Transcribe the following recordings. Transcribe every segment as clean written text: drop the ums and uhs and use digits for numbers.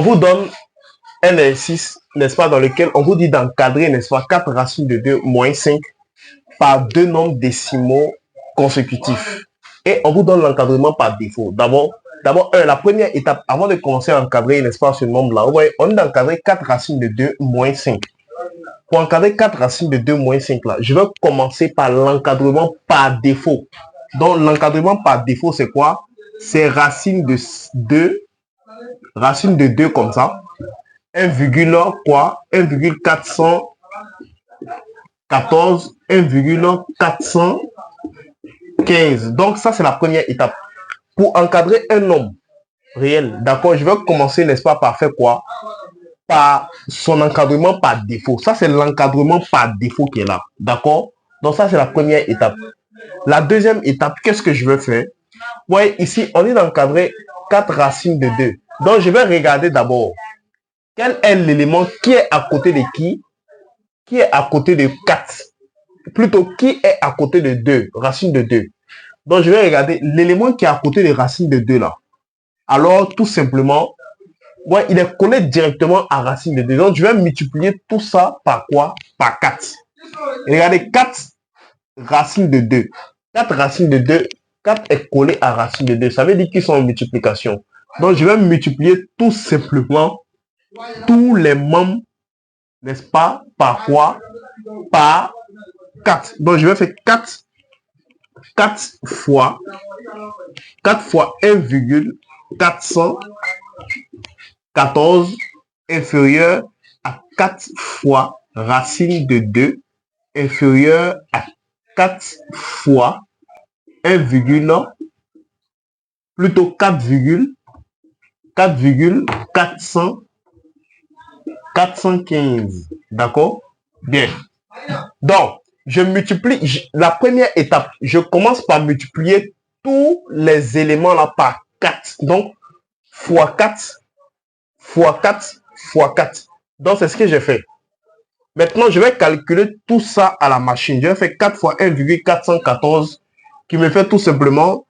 On vous donne un exercice, n'est-ce pas, dans lequel on vous dit d'encadrer, n'est-ce pas, 4 racines de 2 moins 5 par deux nombres décimaux consécutifs. Et on vous donne l'encadrement par défaut. D'abord, la première étape, avant de commencer à encadrer, n'est-ce pas, ce nombre-là, on est d'encadrer 4 racines de 2 moins 5. Pour encadrer 4 racines de 2 moins 5, là, je vais commencer par l'encadrement par défaut. Donc, l'encadrement par défaut, c'est quoi? C'est racine de 2 comme ça, 1,414, 1,415. Donc, ça, c'est la première étape. Pour encadrer un nombre réel, d'accord, je vais commencer, n'est-ce pas, par faire quoi? Par son encadrement par défaut. Ça, c'est l'encadrement par défaut qui est là, d'accord? Donc, ça, c'est la première étape. La deuxième étape, qu'est-ce que je vais faire? Ouais, ici, on est d'encadrer 4 racines de 2. Donc, je vais regarder d'abord quel est l'élément qui est à côté de qui est à côté de 4. Plutôt, qui est à côté de 2, racine de 2. Donc, je vais regarder l'élément qui est à côté des racines de 2 là. Alors, tout simplement, ouais, il est collé directement à racine de 2. Donc, je vais multiplier tout ça par quoi? Par 4. Et regardez, 4 racines de 2. 4 racines de 2, 4 est collé à racine de 2. Ça veut dire qu'ils sont en multiplication. Donc, je vais multiplier tout simplement tous les membres, n'est-ce pas, par quoi? Par 4. Donc, je vais faire 4 fois 1,414 inférieur à 4 fois racine de 2 inférieur à 4 fois 1, plutôt 4,415. D'accord? Bien. Donc, je multiplie, la première étape, je commence par multiplier tous les éléments là par 4. Donc, fois 4, fois 4, fois 4. Donc, c'est ce que j'ai fait. Maintenant, je vais calculer tout ça à la machine. Je vais faire 4 fois 1,414 qui me fait tout simplement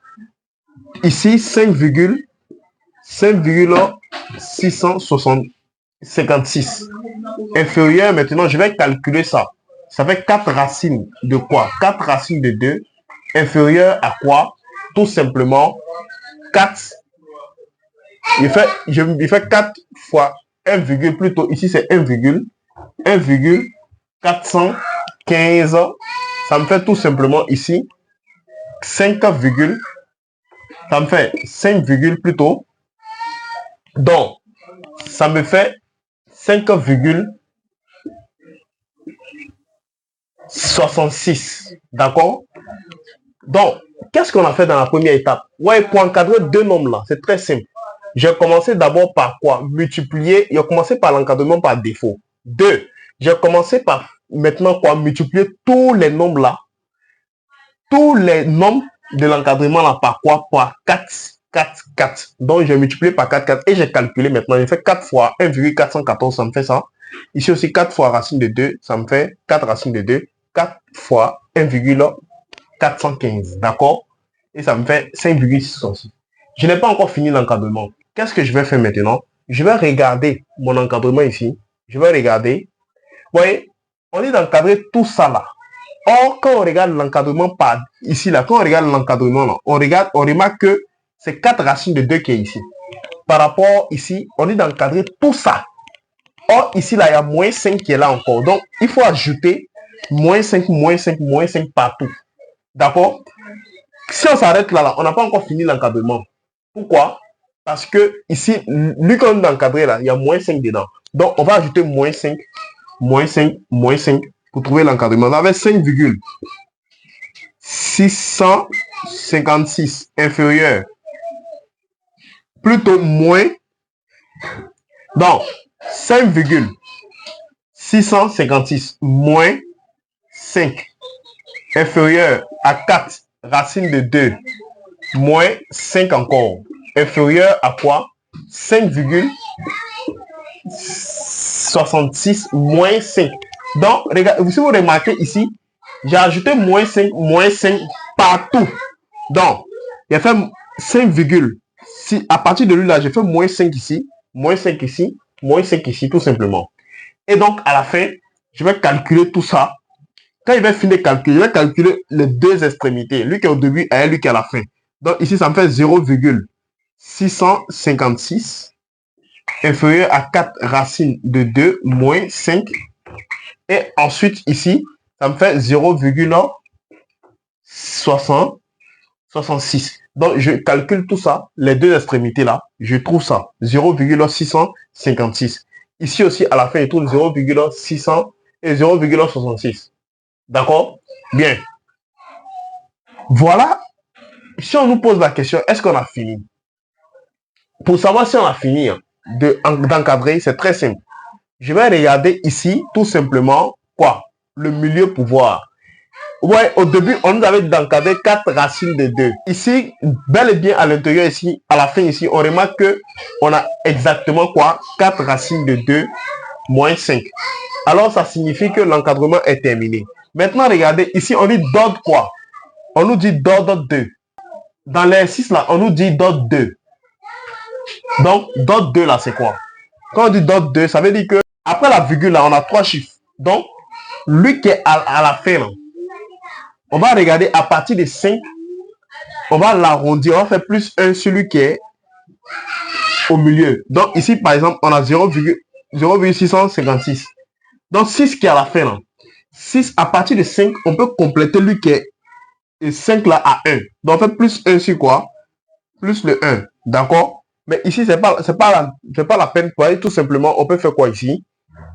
ici 5,656. Inférieur, maintenant, je vais calculer ça. Ça fait 4 racines de quoi? 4 racines de 2 inférieur à quoi? Tout simplement 4. Il fait 4 fois 1, plutôt ici c'est 1,415. Ça me fait tout simplement ici 5, ça me fait 5, plutôt. Donc, ça me fait 5,66. D'accord? Donc, qu'est-ce qu'on a fait dans la première étape? Ouais, pour encadrer deux nombres là, c'est très simple. J'ai commencé d'abord par quoi? Multiplier. J'ai commencé par l'encadrement par défaut. 2. J'ai commencé par maintenant quoi? Multiplier tous les nombres là. Tous les nombres de l'encadrement là par quoi? Par 4. 4, 4. Donc, j'ai multiplié par 4, 4 et j'ai calculé maintenant. J'ai fait 4 fois 1,414, ça me fait ça. Ici aussi, 4 fois racine de 2, ça me fait 4 racines de 2. 4 fois 1,415. D'accord? Et ça me fait 5,66. Je n'ai pas encore fini l'encadrement. Qu'est-ce que je vais faire maintenant? Je vais regarder mon encadrement ici. Je vais regarder. Vous voyez, on est d'encadrer tout ça là. Or, quand on regarde l'encadrement par ici là, quand on regarde l'encadrement là, on remarque que c'est 4 racines de 2 qui est ici. Par rapport ici, on est d'encadrer tout ça. Or, ici là, il y a moins 5 qui est là encore. Donc, il faut ajouter moins 5, moins 5, moins 5 partout. D'accord? Si on s'arrête là, on n'a pas encore fini l'encadrement. Pourquoi? Parce que ici, lui qu'on a encadré là, il y a moins 5 dedans. Donc, on va ajouter moins 5, moins 5, moins 5 pour trouver l'encadrement. On avait 5,656 inférieur. Plutôt moins. Donc, 5,656 moins 5 inférieur à 4 racine de 2 moins 5 encore. Inférieur à quoi? 5,66 moins 5. Donc, regardez, si vous remarquez ici, j'ai ajouté moins 5 partout. Donc, il a fait 5, à partir de lui là, j'ai fait moins 5 ici. moins 5 ici, moins 5 ici, tout simplement. Et donc, à la fin, je vais calculer tout ça. Quand il va finir de calculer, je vais calculer les deux extrémités, lui qui est au début et lui qui est à la fin. Donc ici, ça me fait 0,656 inférieur à 4 racines de 2 moins 5. Et ensuite, ici, ça me fait 0,66. Donc, je calcule tout ça, les deux extrémités là, je trouve ça, 0,656. Ici aussi, à la fin, je trouve 0,600 et 0,66. D'accord? Bien. Voilà. Si on nous pose la question, est-ce qu'on a fini? Pour savoir si on a fini d'encadrer, c'est très simple. Je vais regarder ici, tout simplement, quoi? Le milieu pouvoir. Ouais, au début, on nous avait d'encadrer 4 racines de 2. Ici, bel et bien à l'intérieur ici, à la fin ici, on remarque que on a exactement quoi? 4 racines de 2 moins 5. Alors, ça signifie que l'encadrement est terminé. Maintenant, regardez, ici, on dit d'ordre quoi? On nous dit d'ordre 2. Dans l'exercice là, on nous dit d'ordre 2. Donc, d'ordre 2 là, c'est quoi? Quand on dit d'ordre 2, ça veut dire que après la virgule là, on a 3 chiffres. Donc, lui qui est à la fin là, on va regarder à partir de 5, on va l'arrondir, on va faire plus 1 celui qui est au milieu. Donc ici, par exemple, on a 0,656. Donc 6 qui est à la fin là. 6 à partir de 5, on peut compléter lui qui est 5 là à 1. Donc on fait plus 1 sur quoi? Plus le 1. D'accord? Mais ici, c'est pas la peine pour aller tout simplement, on peut faire quoi ici?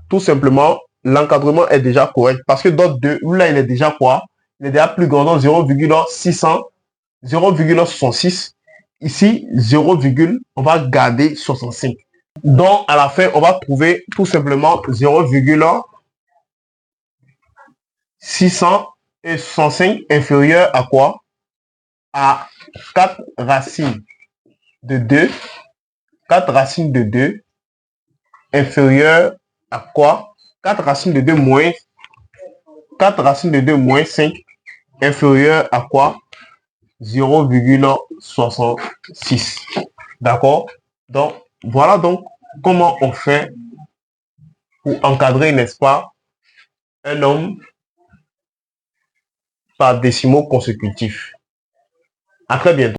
Tout simplement, l'encadrement est déjà correct. Parce que d'autres 2, là, il est déjà quoi? Il est déjà plus grand, donc 0,66. Ici, 0, on va garder 65. Donc, à la fin, on va trouver tout simplement 0,665 inférieur à quoi? À 4 racines de 2. 4 racines de 2 inférieur à quoi? 4 racines de 2 moins 4 racines de 2 moins 5 inférieur à quoi? 0,66. D'accord? Donc, voilà donc comment on fait pour encadrer, n'est-ce pas, un nombre par décimaux consécutifs. À très bientôt.